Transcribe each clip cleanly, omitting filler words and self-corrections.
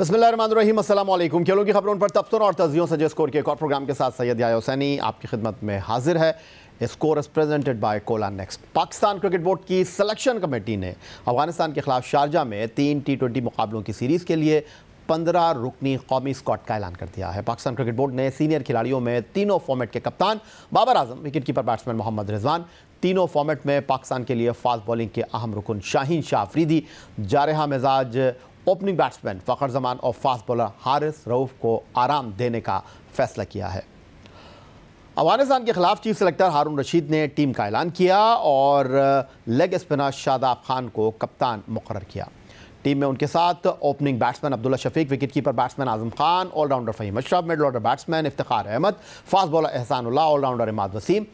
बिस्मिल्लाहिर्रहमानिर्रहीम, अस्सलाम वालेकुम। खेलों की खबरों पर तबसरा और तज़ियों से स्कोर के एक और प्रोग्राम के साथ सैयद याह्या हुसैनी आपकी खिदमत में हाजिर है। Score is presented by Cola next. Pakistan cricket board की सिलेक्शन कमेटी ने अफगानिस्तान के खिलाफ शारजा में 3 T20 मुकाबलों की सीरीज़ के लिए 15 रुकनी कौमी स्क्वाड का ऐलान कर दिया है। पाकिस्तान क्रिकेट बोर्ड ने सीनियर खिलाड़ियों में तीनों फॉर्मेट के कप्तान Babar Azam, wicket keeper batsman Mohammad Rizwan, तीनों फॉर्मेट में पाकिस्तान के लिए फास्ट बॉलिंग के अहम रुकन शाहीन शाह अफरीदी, जारहा मिजाज ओपनिंग बैट्समैन फ़खर जमान और फास्ट बॉलर हारिस रऊफ को आराम देने का फैसला किया है। अफगानिस्तान के खिलाफ चीफ सेलेक्टर हारून रशीद ने टीम का ऐलान किया और लेग स्पिनर शादाब खान को कप्तान मुकर्रर किया। टीम में उनके साथ opening batsman Abdullah Shafique, wicket keeper batsman Azam Khan, allrounder Faheem Ashraf, middle order batsman Iftikhar Ahmed, fast bowler Ehsanullah, allrounder Imad Wasim,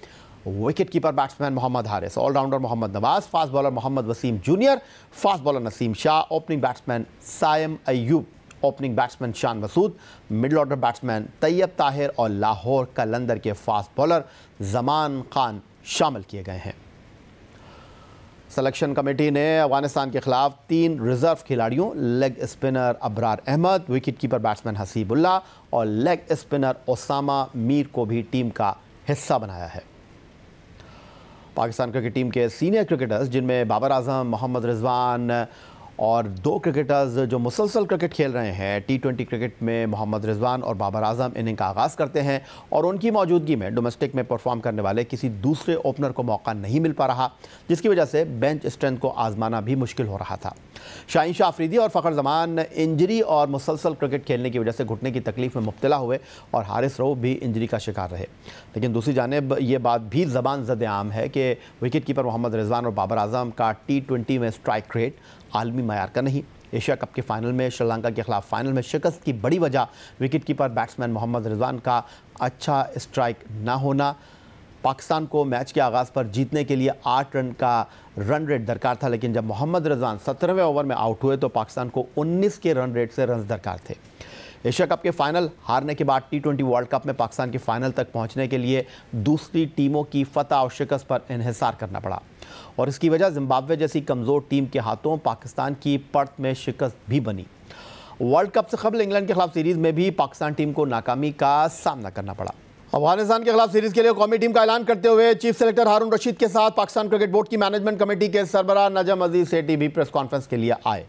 wicket keeper batsman Mohammad Haris, allrounder Mohammad Nawaz, fast bowler Mohammad Wasim junior, fast bowler Naseem Shah, opening batsman Saim Ayub, opening batsman Shan Masood, middle order batsman Tayyab Tahir और लाहौर कलंदर के fast bowler Zaman Khan शामिल किए गए हैं। Selection committee ने अफगानिस्तान के खिलाफ 3 reserve खिलाड़ियों leg spinner Abrar Ahmed, wicket keeper batsman Haseebullah और लेग स्पिनर ओसामा मीर को भी टीम का हिस्सा बनाया है। पाकिस्तान क्रिकेट टीम के सीनियर क्रिकेटर्स जिनमें बाबर आजम, मोहम्मद रिजवान और 2 क्रिकेटर्स जो मुसलसल क्रिकेट खेल रहे हैं T20 क्रिकेट में मोहम्मद रिजवान और बाबर आजम इनिंग का आगाज़ करते हैं और उनकी मौजूदगी में डोमेस्टिक में परफॉर्म करने वाले किसी दूसरे ओपनर को मौका नहीं मिल पा रहा, जिसकी वजह से बेंच स्ट्रेंथ को आजमाना भी मुश्किल हो रहा था। शाहीन शाह अफरीदी और फ़खर जमान इंजरी और मुसलसल क्रिकेट खेलने की वजह से घुटने की तकलीफ में मुब्तला हुए और हारिस रऊफ भी इंजरी का शिकार रहे। लेकिन दूसरी जानिब ये बात भी ज़बान ज़द आम है कि विकेट कीपर मोहम्मद रिजवान और बाबर आजम का T20 में स्ट्राइक रेट आलमी मयार का नहीं। एशिया कप के फाइनल में श्रीलंका के खिलाफ फाइनल में शिकस्त की बड़ी वजह wicket keeper batsman Mohammad Rizwan का अच्छा स्ट्राइक ना होना। पाकिस्तान को मैच के आगाज़ पर जीतने के लिए 8 रन का रन रेट दरकार था, लेकिन जब मोहम्मद रिजवान 17वें ओवर में आउट हुए तो पाकिस्तान को 19 के रन रेट से रन दरकार थे। एशिया कप के फाइनल हारने के बाद T20 वर्ल्ड कप में पाकिस्तान के फाइनल तक पहुंचने के लिए दूसरी टीमों की फतह और शिकस्त पर इन्हिसार करना पड़ा और इसकी वजह जिम्बाब्वे जैसी कमज़ोर टीम के हाथों पाकिस्तान की पर्थ में शिकस्त भी बनी। वर्ल्ड कप से कबल इंग्लैंड के खिलाफ सीरीज़ में भी पाकिस्तान टीम को नाकामी का सामना करना पड़ा। अफगानिस्तान के खिलाफ सीरीज़ के लिए कौमी टीम का ऐलान करते हुए चीफ सेलेक्टर हारून रशीद के साथ पाकिस्तान क्रिकेट बोर्ड की मैनेजमेंट कमेटी के सरबराह नजम अजीज सेठी भी प्रेस कॉन्फ्रेंस के लिए आए।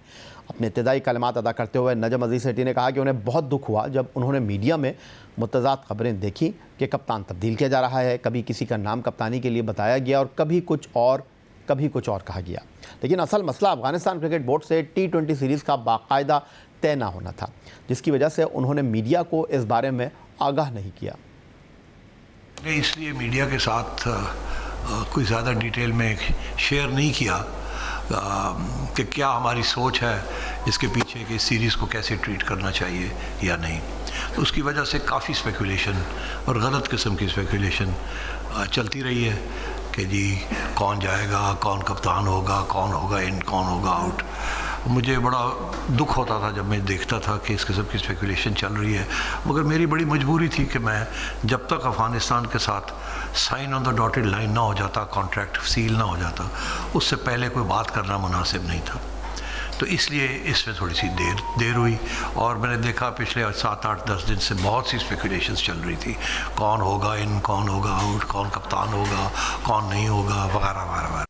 अपने इब्तिदाई कलमात अदा करते हुए नजम अजीज सेठी ने कहा कि उन्हें बहुत दुख हुआ जब उन्होंने मीडिया में मुतज़ाद खबरें देखी कि कप्तान तब्दील किया जा रहा है, कभी किसी का नाम कप्तानी के लिए बताया गया और कभी कुछ और कहा गया। लेकिन असल मसला अफगानिस्तान क्रिकेट बोर्ड से T20 सीरीज़ का बाकायदा तय ना होना था, जिसकी वजह से उन्होंने मीडिया को इस बारे में आगाह नहीं किया। इसलिए मीडिया के साथ कोई ज़्यादा डिटेल में शेयर नहीं किया कि क्या हमारी सोच है इसके पीछे कि सीरीज़ को कैसे ट्रीट करना चाहिए या नहीं। तो उसकी वजह से काफ़ी स्पेकुलेशन और गलत किस्म की स्पेकुलेशन चलती रही है कि जी कौन जाएगा, कौन कप्तान होगा, कौन होगा इन, कौन होगा आउट। मुझे बड़ा दुख होता था जब मैं देखता था कि इस किस्म की स्पेकुलेशन चल रही है, मगर मेरी बड़ी मजबूरी थी कि मैं जब तक अफ़गानिस्तान के साथ sign on the dotted line ना हो जाता, कॉन्ट्रैक्ट सील ना हो जाता, उससे पहले कोई बात करना मुनासिब नहीं था। तो इसलिए इसमें थोड़ी सी देर हुई और मैंने देखा पिछले 7, 8, 10 दिन से बहुत सी स्पेकुलेशंस चल रही थी, कौन होगा इन, कौन होगा आउट, कौन कप्तान होगा, कौन नहीं होगा, वगैरह वगैरह।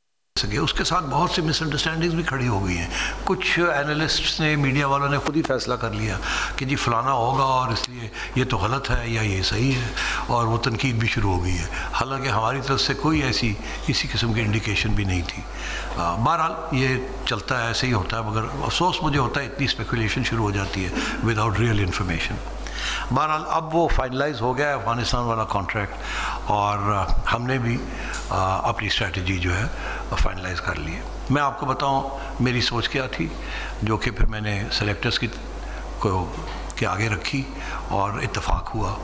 उसके साथ बहुत सी मिसअंडरस्टैंडिंग्स भी खड़ी हो गई हैं। कुछ एनालिस्ट्स ने, मीडिया वालों ने खुद ही फैसला कर लिया कि जी फलाना होगा और इसलिए ये तो गलत है या ये सही है, और वो तनकीद भी शुरू हो गई है। हालांकि हमारी तरफ से कोई ऐसी किसी किस्म की इंडिकेशन भी नहीं थी। बहरहाल ये चलता है, ऐसे ही होता है, मगर अफसोस मुझे होता है इतनी स्पेकुलेशन शुरू हो जाती है विदाउट रियल इन्फॉर्मेशन। बहरहाल अब वो फाइनलाइज हो गया है अफ़गानिस्तान वाला कॉन्ट्रैक्ट और हमने भी अपनी स्ट्रेटजी जो है फाइनलाइज कर ली है। मैं आपको बताऊं मेरी सोच क्या थी, जो कि फिर मैंने सेलेक्टर्स के आगे रखी और इत्तेफाक हुआ।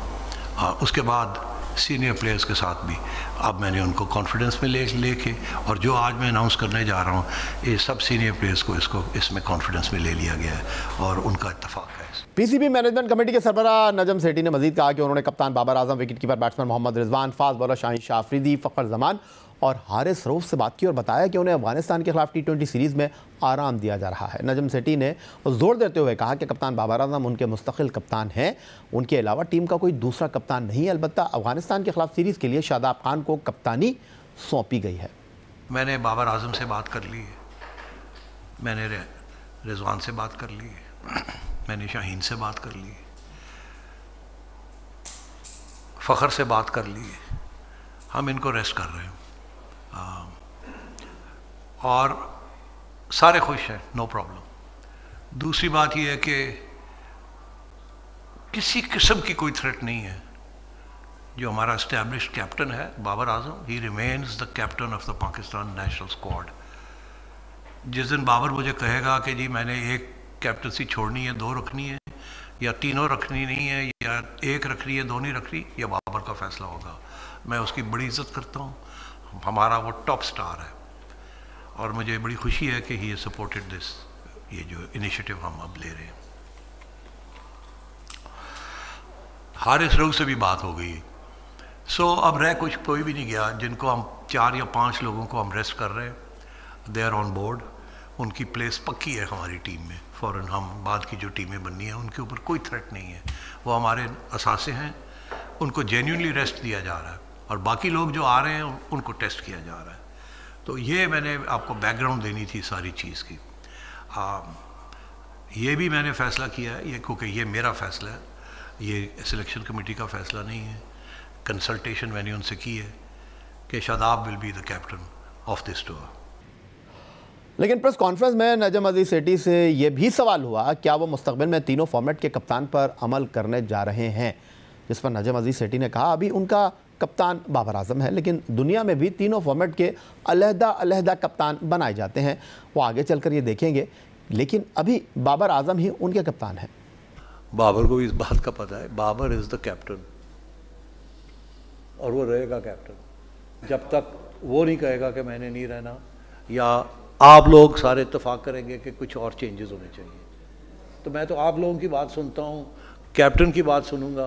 उसके बाद सीनियर प्लेयर्स के साथ भी अब मैंने उनको कॉन्फिडेंस में लेके और जो आज मैं अनाउंस करने जा रहा हूँ ये सब सीनियर प्लेयर्स को इसमें कॉन्फिडेंस में ले लिया गया है और उनका इत्तेफाक है। पीसीबी मैनेजमेंट कमेटी के सरबराह नजम सेठी ने मजीद कहा कि उन्होंने कप्तान Babar Azam, wicket keeper batsman Mohammad Rizwan, fast bowler Shaheen Shah Afridi, Fakhar Zaman और हारिस रऊफ से बात की और बताया कि उन्हें अफगानिस्तान के खिलाफ T20 सीरीज़ में आराम दिया जा रहा है। नजम सेठी ने जोर देते हुए कहा कि कप्तान बाबर आजम उनके मुस्तकिल कप्तान हैं, उनके अलावा टीम का कोई दूसरा कप्तान नहीं है। अलबत्ता अफगानिस्तान के खिलाफ सीरीज़ के लिए शादाब खान को कप्तानी सौंपी गई है। मैंने बाबर आजम से बात कर ली है, मैंने रिजवान से बात कर ली है, मैंने शाहीन से बात कर ली है, फ़खर से बात कर ली है। हम इनको रेस्ट कर रहे हैं और सारे खुश हैं, नो प्रॉब्लम। दूसरी बात यह है कि किसी किस्म की कोई थ्रेट नहीं है। जो हमारा एस्टैब्लिश्ड कैप्टन है Babar Azam, he remains the captain of the Pakistan national squad. जिस दिन बाबर मुझे कहेगा कि जी मैंने एक कैप्टनसी छोड़नी है, 2 रखनी है, या तीनों रखनी नहीं है, या 1 रखनी है, 2 नहीं रखनी, यह बाबर का फैसला होगा। मैं उसकी बड़ी इज्जत करता हूँ, हमारा वो टॉप स्टार है और मुझे बड़ी खुशी है कि ही सपोर्टेड दिस, ये जो इनिशिएटिव हम अब ले रहे हैं। हारिस रऊफ से भी बात हो गई। अब रह कुछ कोई भी नहीं गया। जिनको हम 4 या 5 लोगों को हम रेस्ट कर रहे हैं, दे आर ऑन बोर्ड, उनकी प्लेस पक्की है हमारी टीम में। फ़ौरन हम बाद की जो टीमें बननी है उनके ऊपर कोई थ्रेट नहीं है, वो हमारे असासे हैं, उनको जेन्युइनली रेस्ट दिया जा रहा है और बाकी लोग जो आ रहे हैं उनको टेस्ट किया जा रहा है। तो ये मैंने आपको बैकग्राउंड देनी थी सारी चीज़ की। ये भी मैंने फ़ैसला किया है, ये क्योंकि ये मेरा फ़ैसला है, ये सिलेक्शन कमेटी का फ़ैसला नहीं है। कंसल्टेशन मैंने उनसे की है कि Shadab will be the captain of this tour. लेकिन प्रेस कॉन्फ्रेंस में नजम अजीज सेठी से यह भी सवाल हुआ क्या वो मुस्तकबिल में तीनों फॉर्मेट के कप्तान पर अमल करने जा रहे हैं, जिस पर नजम अजीज सेठी ने कहा अभी उनका कप्तान बाबर आजम है, लेकिन दुनिया में भी तीनों फॉर्मेट के अलहदा कप्तान बनाए जाते हैं। वो आगे चलकर ये देखेंगे, लेकिन अभी बाबर आजम ही उनके कप्तान हैं। बाबर को भी इस बात का पता है, बाबर इज़ द कैप्टन और वो रहेगा कैप्टन जब तक वो नहीं कहेगा कि मैंने नहीं रहना, या आप लोग सारे इत्तेफाक करेंगे कि कुछ और चेंजेस होने चाहिए। तो मैं तो आप लोगों की बात सुनता हूँ, कैप्टन की बात सुनूंगा,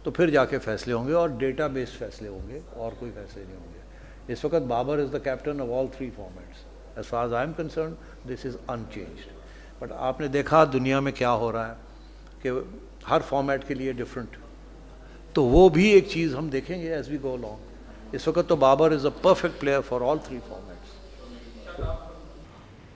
तो फिर जाके फैसले होंगे और डेटा बेस्ड फैसले होंगे और कोई फैसले नहीं होंगे। इस वक्त Babar is the captain of all 3 formats. As far as I am concern this is unchanged. But आपने देखा दुनिया में क्या हो रहा है कि हर फॉर्मेट के लिए डिफरेंट, तो वो भी एक चीज़ हम देखेंगे एज वी गो अलॉन्ग। इस वक्त तो Babar is a perfect player for all 3 formats.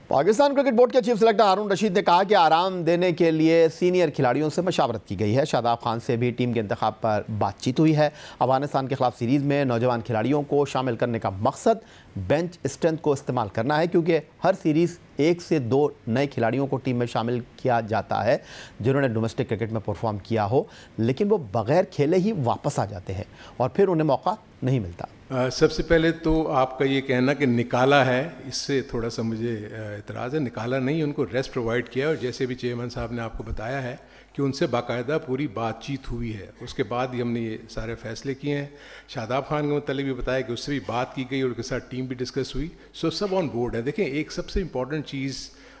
Pakistan cricket board के चीफ सेलेक्टर हारून रशीद ने कहा कि आराम देने के लिए सीनियर खिलाड़ियों से मशावरत की गई है। शादाब खान से भी टीम के इंतखाब पर बातचीत हुई है। अफगानिस्तान के खिलाफ सीरीज़ में नौजवान खिलाड़ियों को शामिल करने का मकसद बेंच स्ट्रेंथ को इस्तेमाल करना है, क्योंकि हर सीरीज़ 1 से 2 नए खिलाड़ियों को टीम में शामिल किया जाता है जिन्होंने डोमेस्टिक क्रिकेट में परफॉर्म किया हो, लेकिन वो बगैर खेले ही वापस आ जाते हैं और फिर उन्हें मौका नहीं मिलता। सबसे पहले तो आपका ये कहना कि निकाला है, इससे थोड़ा सा मुझे एतराज़ है। निकाला नहीं, उनको रेस्ट प्रोवाइड किया और जैसे भी चेयरमैन साहब ने आपको बताया है कि उनसे बाकायदा पूरी बातचीत हुई है, उसके बाद ही हमने ये सारे फैसले किए हैं। शादाब खान के मतलब भी बताया कि उससे भी बात की गई और उनके साथ टीम भी डिस्कस हुई। सो सब ऑन बोर्ड है। देखें, एक सबसे इम्पॉर्टेंट चीज़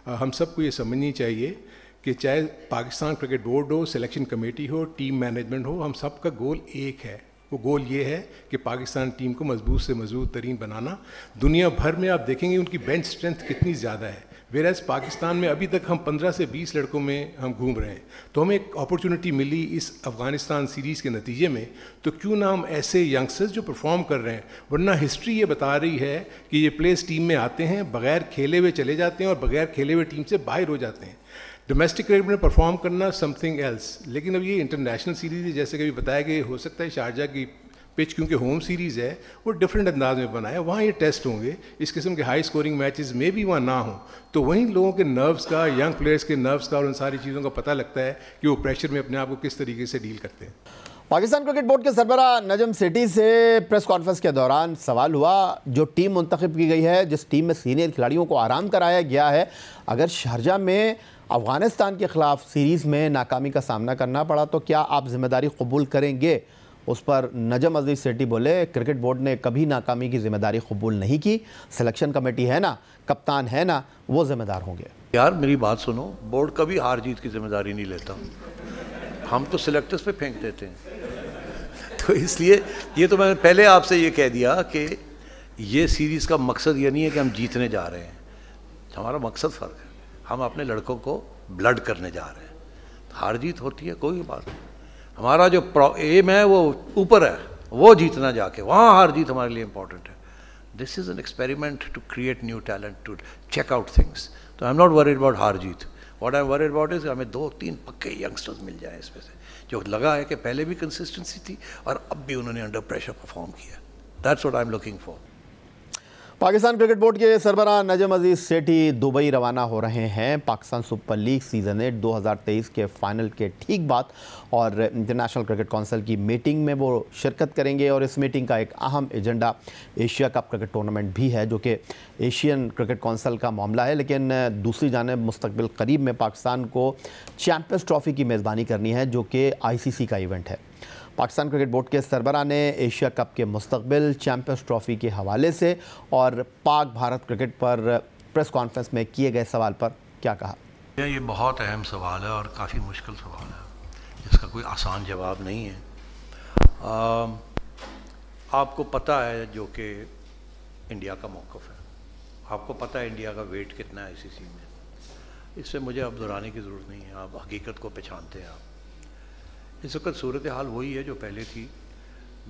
हम सबको ये समझनी चाहिए कि चाहे पाकिस्तान क्रिकेट बोर्ड हो, सिलेक्शन कमेटी हो, टीम मैनेजमेंट हो, हम सब का गोल एक है। वो गोल ये है कि पाकिस्तान टीम को मजबूत से मजबूत तरीन बनाना। दुनिया भर में आप देखेंगे उनकी बेंच स्ट्रेंथ कितनी ज़्यादा है, वेरएज पाकिस्तान में अभी तक हम 15 से 20 लड़कों में हम घूम रहे हैं। तो हमें एक अपॉर्चुनिटी मिली इस अफ़गानिस्तान सीरीज़ के नतीजे में, तो क्यों ना हम ऐसे यंगस्टर्स जो परफॉर्म कर रहे हैं, वरना हिस्ट्री ये बता रही है कि ये प्लेयर्स टीम में आते हैं, बगैर खेले हुए चले जाते हैं और बगैर खेले हुए टीम से बाहर हो जाते हैं। डोमेस्टिक क्रिकेट में परफॉर्म करना समथिंग एल्स, लेकिन अब ये इंटरनेशनल सीरीज़ है, जैसे कभी बताया कि हो सकता है शारजा की पिच क्योंकि होम सीरीज़ है वो डिफरेंट अंदाज में बनाया, वहाँ ये टेस्ट होंगे, इस किस्म के हाई स्कोरिंग मैचेस में भी वहाँ ना हो, तो वहीं लोगों के नर्व्स का, यंग प्लेयर्स के नर्व्स का और उन सारी चीज़ों का पता लगता है कि वो प्रेशर में अपने आप को किस तरीके से डील करते हैं। पाकिस्तान क्रिकेट बोर्ड के सरबराह नजम सेठी से प्रेस कॉन्फ्रेंस के दौरान सवाल हुआ, जो टीम मुंतखब की गई है, जिस टीम में सीनियर खिलाड़ियों को आराम कराया गया है, अगर शारजा में अफगानिस्तान के ख़िलाफ़ सीरीज़ में नाकामी का सामना करना पड़ा तो क्या आप जिम्मेदारी कबूल करेंगे? उस पर नजम अजीज सेठी बोले, क्रिकेट बोर्ड ने कभी नाकामी की जिम्मेदारी कबूल नहीं की, सिलेक्शन कमेटी है ना, कप्तान है ना, वो जिम्मेदार होंगे। यार मेरी बात सुनो, बोर्ड कभी हार जीत की जिम्मेदारी नहीं लेता, हम तो सिलेक्टर्स पे फेंक देते हैं। तो इसलिए ये तो मैंने पहले आपसे ये कह दिया कि ये सीरीज़ का मकसद ये नहीं है कि हम जीतने जा रहे हैं, हमारा मकसद फ़र्क है। हम अपने लड़कों को ब्लड करने जा रहे हैं। हार जीत होती है, कोई बात नहीं। हमारा जो एम है वो ऊपर है, वो जीतना जाके, वहाँ हार जीत हमारे लिए इंपॉर्टेंट है। This is an experiment to create new talent, to check out things. तो I am not worried about हार जीत। What I am worried about is हमें 2-3 पक्के यंगस्टर्स मिल जाए इसमें से, जो लगा है कि पहले भी कंसिस्टेंसी थी और अब भी उन्होंने अंडर प्रेशर परफॉर्म किया। That's what I am looking for. Pakistan cricket board के सरबराह नजम अजीज सेठी दुबई रवाना हो रहे हैं पाकिस्तान सुपर लीग सीज़न 8 2023 के फाइनल के ठीक बाद, और इंटरनेशनल क्रिकेट काउंसिल की मीटिंग में वो शिरकत करेंगे। और इस मीटिंग का एक अहम agenda Asia cup cricket tournament भी है, जो कि एशियन क्रिकेट काउंसिल का मामला है। लेकिन दूसरी जानिब मुस्तकबिल करीब में पाकिस्तान को चैम्पियंस ट्रॉफी की मेज़बानी करनी है, जो कि ICC का इवेंट है। पाकिस्तान क्रिकेट बोर्ड के सरबराह ने एशिया कप के मुस्तकबिल, चैम्पियंस ट्रॉफी के हवाले से और पाक भारत क्रिकेट पर प्रेस कॉन्फ्रेंस में किए गए सवाल पर क्या कहा? ये बहुत अहम सवाल है और काफ़ी मुश्किल सवाल है, इसका कोई आसान जवाब नहीं है। आपको पता है जो कि इंडिया का मौक़िफ़ है, आपको पता है इंडिया का वेट कितना है ICC में, इससे मुझे अब दोहराने की ज़रूरत नहीं है, आप हकीकत को पहचानते हैं। आप इस वक्त सूरत हाल वही है जो पहले थी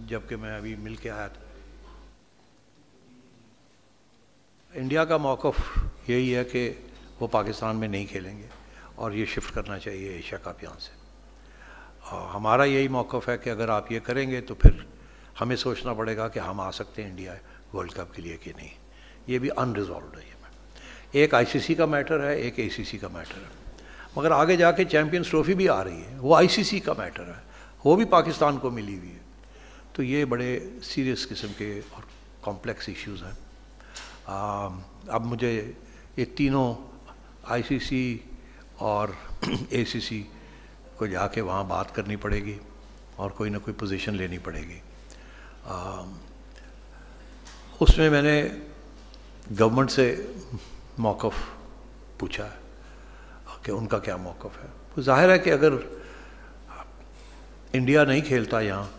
जबकि मैं अभी मिल के आया था। इंडिया का मौक़िफ़ यही है कि वो पाकिस्तान में नहीं खेलेंगे और ये शिफ्ट करना चाहिए एशिया कप यहाँ से। हमारा यही मौक़िफ़ है कि अगर आप ये करेंगे तो फिर हमें सोचना पड़ेगा कि हम आ सकते हैं इंडिया वर्ल्ड कप के लिए कि नहीं। ये भी अनरिजॉल्व्ड है। ये एक ICC का मैटर है, एक ACC का मैटर है, मगर आगे जाके चैम्पियंस ट्रॉफी भी आ रही है, वो ICC का मैटर है, वो भी पाकिस्तान को मिली हुई है। तो ये बड़े सीरियस किस्म के और कॉम्प्लेक्स इश्यूज़ हैं। अब मुझे ये तीनों ICC और ACC को जाके वहाँ बात करनी पड़ेगी और कोई ना कोई पोजीशन लेनी पड़ेगी। उसमें मैंने गवर्नमेंट से मौक़िफ़ पूछा है कि उनका क्या मौक़िफ़ है। तो ज़ाहिर है कि अगर इंडिया नहीं खेलता यहाँ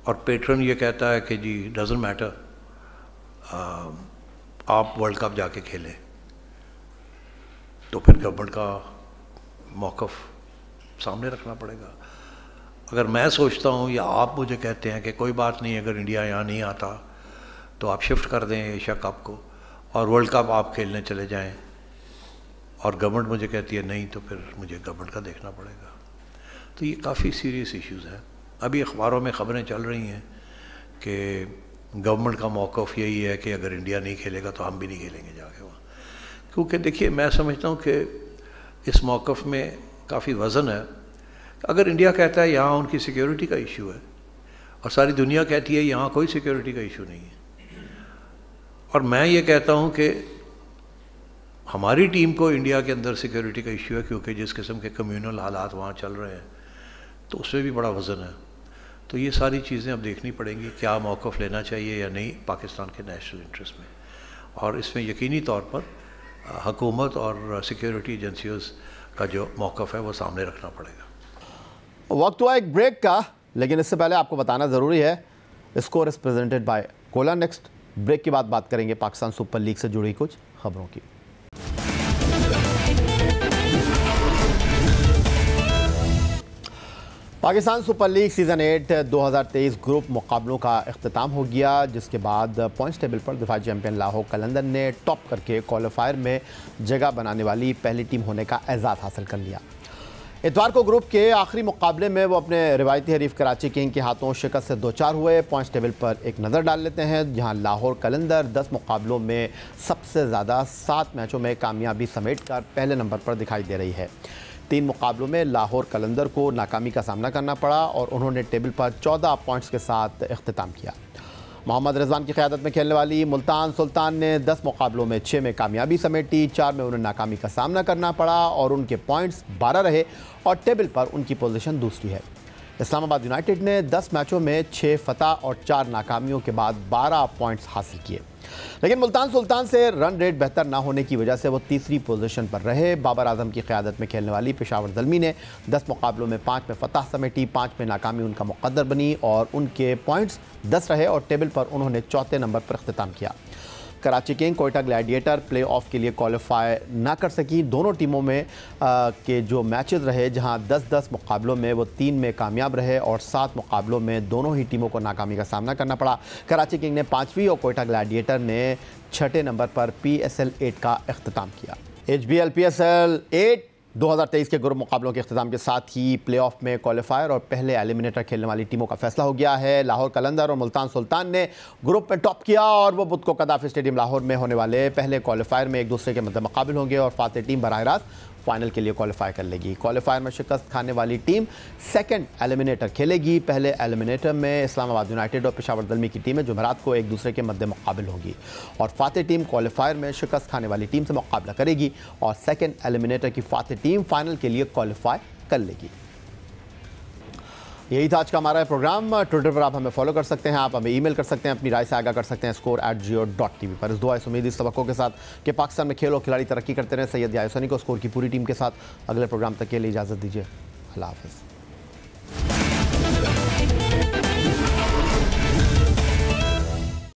और पेट्रन ये कहता है कि जी डज़न्ट मैटर, आप वर्ल्ड कप जाके खेलें, तो फिर गवर्नमेंट का मौक़िफ़ सामने रखना पड़ेगा। अगर मैं सोचता हूँ या आप मुझे कहते हैं कि कोई बात नहीं, अगर इंडिया यहाँ नहीं आता तो आप शिफ्ट कर दें एशिया कप को और वर्ल्ड कप आप खेलने चले जाएं, और गवर्नमेंट मुझे कहती है नहीं, तो फिर मुझे गवर्नमेंट का देखना पड़ेगा। तो ये काफ़ी सीरियस इश्यूज़ हैं। अभी अखबारों में ख़बरें चल रही हैं कि गवर्नमेंट का मौक़िफ़ यही है कि अगर इंडिया नहीं खेलेगा तो हम भी नहीं खेलेंगे जाके वहाँ। क्योंकि देखिए, मैं समझता हूँ कि इस मौक़िफ़ में काफ़ी वज़न है। अगर इंडिया कहता है यहाँ उनकी सिक्योरिटी का इशू है और सारी दुनिया कहती है यहाँ कोई सिक्योरिटी का इशू नहीं है, और मैं ये कहता हूँ कि हमारी टीम को इंडिया के अंदर सिक्योरिटी का इशू है क्योंकि जिस किस्म के कम्यूनल हालात वहाँ चल रहे हैं, तो उसमें भी बड़ा वज़न है। तो ये सारी चीज़ें अब देखनी पड़ेंगी, क्या मौक़िफ़ लेना चाहिए या नहीं पाकिस्तान के नेशनल इंटरेस्ट में, और इसमें यकीनी तौर पर हुकूमत और सिक्योरिटी एजेंसियों का जो मौक़िफ़ है वो सामने रखना पड़ेगा। वक्त हुआ एक ब्रेक का, लेकिन इससे पहले आपको बताना ज़रूरी है, score is presented by Cola Next. Break के बाद बात करेंगे पाकिस्तान सुपर लीग से जुड़ी कुछ खबरों की। Pakistan super league season 8 2023 group मुकाबलों का इख्तिताम हो गया, जिसके बाद पॉइंट्स टेबल पर दिफाई चैंपियन लाहौर कलंदर ने टॉप करके क्वालिफायर में जगह बनाने वाली पहली टीम होने का एजाज़ हासिल कर लिया। इतवार को ग्रुप के आखिरी मुकाबले में वो अपने रिवायती हरीफ कराची किंग के हाथों शिकस्त से दो-चार हुए। पॉइंट्स टेबल पर एक नज़र डाल लेते हैं, जहां लाहौर कलंदर 10 मुकाबलों में सबसे ज़्यादा 7 मैचों में कामयाबी समेट कर पहले नंबर पर दिखाई दे रही है। 3 मुकाबलों में लाहौर कलंदर को नाकामी का सामना करना पड़ा और उन्होंने टेबल पर 14 पॉइंट्स के साथ इख्तिताम किया। मोहम्मद रिजवान की क़यादत में खेलने वाली मुल्तान सुल्तान ने 10 मुकाबलों में 6 में कामयाबी समेटी, 4 में उन्हें नाकामी का सामना करना पड़ा और उनके पॉइंट्स 12 रहे और टेबल पर उनकी पोजीशन दूसरी है। इस्लामाबाद यूनाइटेड ने 10 मैचों में 6 फतह और 4 नाकामियों के बाद 12 पॉइंट्स हासिल किए, लेकिन मुल्तान सुल्तान से रन रेट बेहतर ना होने की वजह से वो तीसरी पोजीशन पर रहे। बाबर आजम की क़यादत में खेलने वाली पेशावर ज़ल्मी ने 10 मुकाबलों में 5 में फतह समेटी, 5 में नाकामी उनका मुक़द्दर बनी और उनके पॉइंट्स 10 रहे और टेबल पर उन्होंने चौथे नंबर पर इख्तिताम किया। Karachi king Quetta gladiator play of के लिए क्वालिफाई ना कर सकी। दोनों टीमों में के जो मैचेस रहे, जहां 10-10 मुकाबलों में वो 3 में कामयाब रहे और 7 मुकाबलों में दोनों ही टीमों को नाकामी का सामना करना पड़ा। कराची किंग ने 5वीं और कोयटा ग्लैडिएटर ने 6ठे नंबर पर PSL 8 का इख्तिताम किया। HBL PSL 8 2023 के ग्रुप मुकाबलों के अख्ताम के साथ ही प्लेऑफ में क्वालिफायर और पहले एलिमिनेटर खेलने वाली टीमों का फैसला हो गया है। लाहौर कलंदर और मुल्तान सुल्तान ने ग्रुप में टॉप किया और वो बुध को कदाफी स्टेडियम लाहौर में होने वाले पहले क्वालिफायर में एक दूसरे के मद्दे मुकाबिल होंगे और फातेह टीम बराह रास्त फाइनल के लिए क्वालिफाई कर लेगी। क्वालिफायर में शिकस्त खाने वाली टीम सेकंड एलिमिनेटर खेलेगी। पहले एलिमिनेटर में इस्लामाबाद यूनाइटेड और पेशावर ज़ल्मी की टीमें जुमेरात को एक दूसरे के मद्दे मुकाबिल होगी और फातेह टीम क्वालिफायर में शिकस्त खाने वाली टीम से मुकाबला करेगी और सेकंड एलिमिनेटर की फातेह टीम फाइनल के लिए क्वालिफाई कर लेगी। यही था आज का हमारा प्रोग्राम। ट्विटर पर आप हमें फॉलो कर सकते हैं, आप हमें ईमेल कर सकते हैं, अपनी राय से आगाह कर सकते हैं score@geo.tv पर। इस दुआ इस उम्मीद इस तवक्को के साथ कि पाकिस्तान में खेल और खिलाड़ी तरक्की करते रहे। सैयद यासनी को स्कोर की पूरी टीम के साथ अगले प्रोग्राम तक के लिए इजाज़त दीजिए। अल्लाह हाफ़िज़।